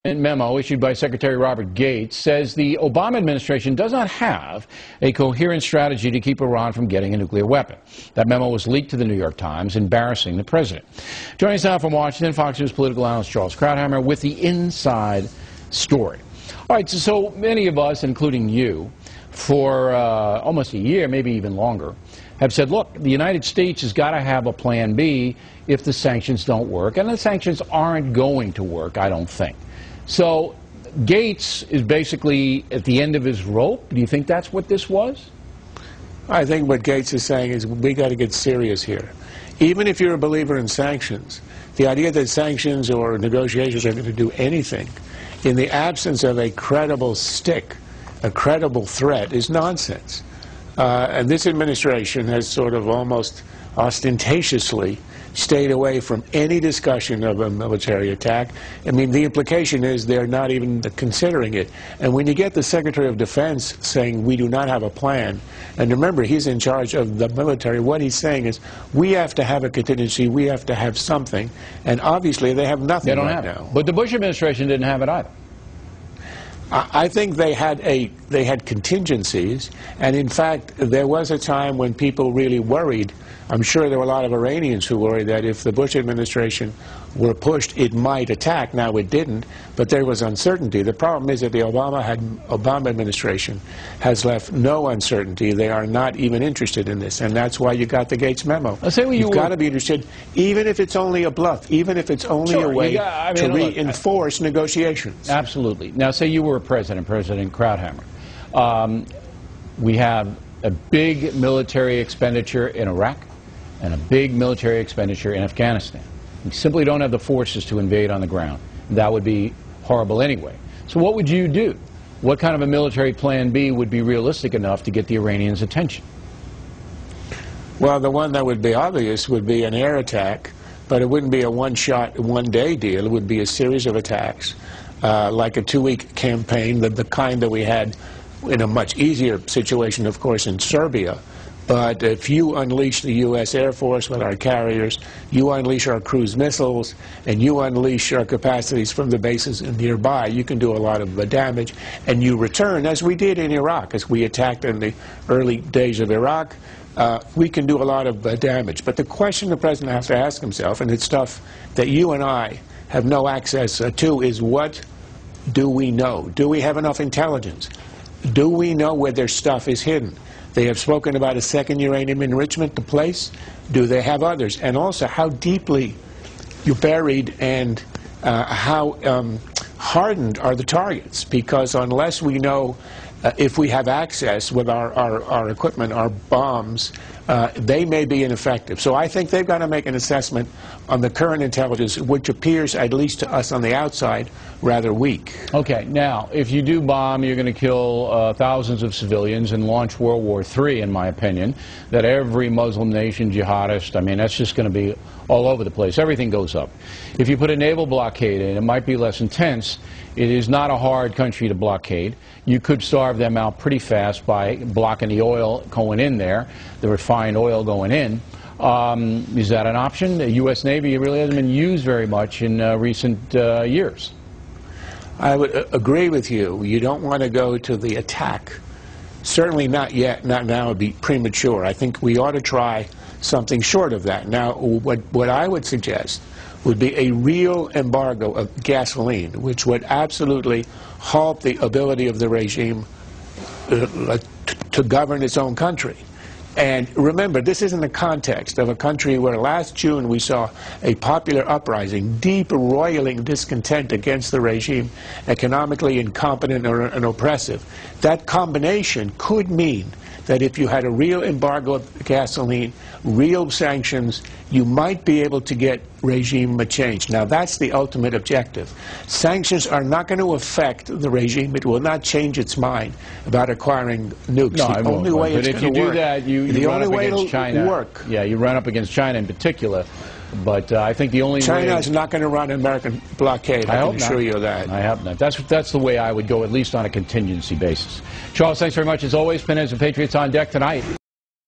Memo issued by Secretary Robert Gates says the Obama administration does not have a coherent strategy to keep Iran from getting a nuclear weapon. That memo was leaked to the New York Times, embarrassing the president. Joining us now from Washington, Fox News political analyst Charles Krauthammer with the inside story. All right, so many of us, including you, for almost a year, maybe even longer, have said, look, the United States has got to have a plan B if the sanctions don't work. And the sanctions aren't going to work, I don't think. So Gates is basically at the end of his rope. Do you think that's what this was? I think what Gates is saying is we got to get serious here. Even if you're a believer in sanctions, the idea that sanctions or negotiations are going to do anything in the absence of a credible stick, a credible threat, is nonsense. And this administration has sort of almost ostentatiously stayed away from any discussion of a military attack. I mean, the implication is they're not even considering it. And when you get the Secretary of Defense saying we do not have a plan, and remember, he's in charge of the military, what he's saying is we have to have a contingency, we have to have something, and obviously they have nothing right now. But the Bush administration didn't have it either. I think they had contingencies, and in fact, there was a time when people really worried. I'm sure there were a lot of Iranians who worried that if the Bush administration were pushed, it might attack. Now, it didn't, but there was uncertainty. The problem is that the Obama administration has left no uncertainty. They are not even interested in this, and that's why you got the Gates memo. You've got to be interested, even if it's only a bluff, even if it's only a way to reinforce negotiations. Absolutely. Now, say you were President Krauthammer. We have a big military expenditure in Iraq and a big military expenditure in Afghanistan. We simply don't have the forces to invade on the ground. That would be horrible anyway. So what would you do? What kind of a military plan B would be realistic enough to get the Iranians' attention? Well, the one that would be obvious would be an air attack, but it wouldn't be a one-shot, one-day deal. It would be a series of attacks, like a two-week campaign, the kind that we had in a much easier situation, of course, in Serbia. But if you unleash the U.S. Air Force with our carriers, you unleash our cruise missiles, and you unleash our capacities from the bases nearby, you can do a lot of damage. And you return, as we did in Iraq, as we attacked in the early days of Iraq, we can do a lot of damage. But the question the President has to ask himself, and it's stuff that you and I have no access to, is what do we know? Do we have enough intelligence? Do we know where their stuff is hidden? They have spoken about a second uranium enrichment to place. Do they have others? And also, how deeply you're buried and how hardened are the targets? Because unless we know if we have access with our equipment, our bombs, they may be ineffective. So I think they've got to make an assessment on the current intelligence, which appears, at least to us on the outside, rather weak. Okay, now, if you do bomb, you're going to kill thousands of civilians and launch World War III, in my opinion, that every Muslim nation, jihadist, I mean, that's just going to be all over the place. Everything goes up. If you put a naval blockade in, it might be less intense. It is not a hard country to blockade. You could starve them out pretty fast by blocking the oil going in there, the refined oil going in. Is that an option? The U.S. Navy really hasn't been used very much in recent years. I would agree with you. You don't want to go to the attack. Certainly not yet. Not now. It would be premature. I think we ought to try something short of that. Now, what I would suggest would be a real embargo of gasoline, which would absolutely halt the ability of the regime to govern its own country. And remember, this is in the context of a country where last June we saw a popular uprising, deep roiling discontent against the regime, economically incompetent and oppressive. That combination could mean that if you had a real embargo of gasoline, real sanctions, you might be able to get regime change. Now, that's the ultimate objective. Sanctions are not going to affect the regime. It will not change its mind about acquiring nukes. No, the only way it's going to work. But if you do that, you run up against China. Yeah, you run up against China in particular. But I think the only China is not going to run an American blockade. I can assure you of that. I hope not. That's the way I would go, at least on a contingency basis. Charles, thanks very much as always. Pinheads and Patriots on deck tonight.